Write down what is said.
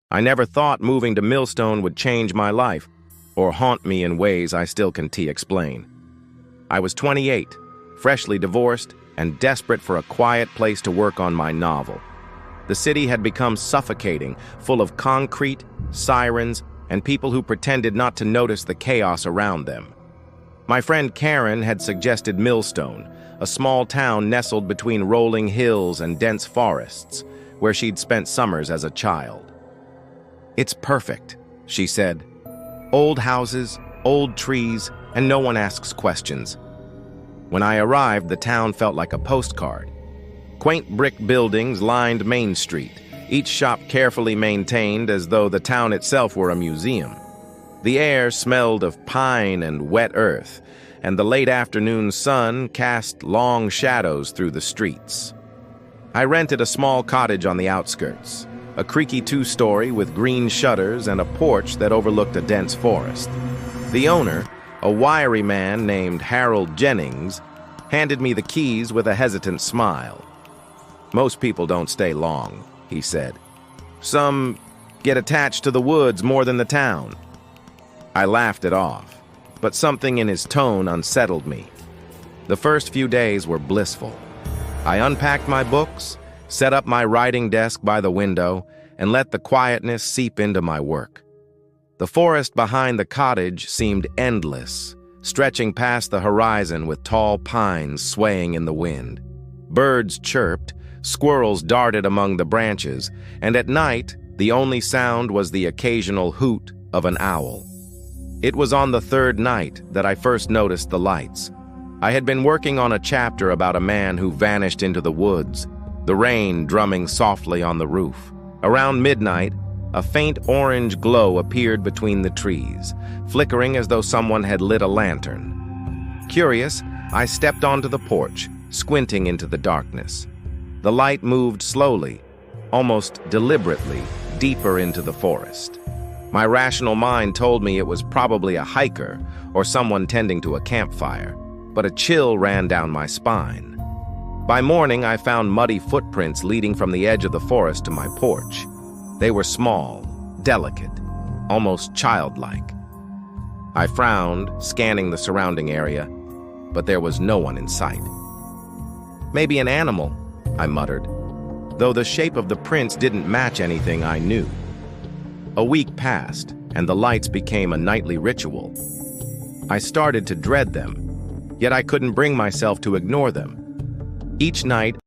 I never thought moving to Millstone would change my life or haunt me in ways I still can't explain. I was 28, freshly divorced, and desperate for a quiet place to work on my novel. The city had become suffocating, full of concrete, sirens, and people who pretended not to notice the chaos around them. My friend Karen had suggested Millstone, a small town nestled between rolling hills and dense forests, where she'd spent summers as a child. "It's perfect," she said. "Old houses, old trees, and no one asks questions." When I arrived, the town felt like a postcard. Quaint brick buildings lined Main Street, each shop carefully maintained as though the town itself were a museum. The air smelled of pine and wet earth, and the late afternoon sun cast long shadows through the streets. I rented a small cottage on the outskirts, a creaky two-story with green shutters and a porch that overlooked a dense forest. The owner, a wiry man named Harold Jennings, handed me the keys with a hesitant smile. "Most people don't stay long," he said. "Some get attached to the woods more than the town." I laughed it off, but something in his tone unsettled me. The first few days were blissful. I unpacked my books, set up my writing desk by the window, and let the quietness seep into my work. The forest behind the cottage seemed endless, stretching past the horizon with tall pines swaying in the wind. Birds chirped, squirrels darted among the branches, and at night, the only sound was the occasional hoot of an owl. It was on the third night that I first noticed the lights. I had been working on a chapter about a man who vanished into the woods, the rain drumming softly on the roof. Around midnight, a faint orange glow appeared between the trees, flickering as though someone had lit a lantern. Curious, I stepped onto the porch, squinting into the darkness. The light moved slowly, almost deliberately, deeper into the forest. My rational mind told me it was probably a hiker or someone tending to a campfire, but a chill ran down my spine. By morning, I found muddy footprints leading from the edge of the forest to my porch. They were small, delicate, almost childlike. I frowned, scanning the surrounding area, but there was no one in sight. "Maybe an animal," I muttered, though the shape of the prints didn't match anything I knew. A week passed, and the lights became a nightly ritual. I started to dread them, yet I couldn't bring myself to ignore them. Each night,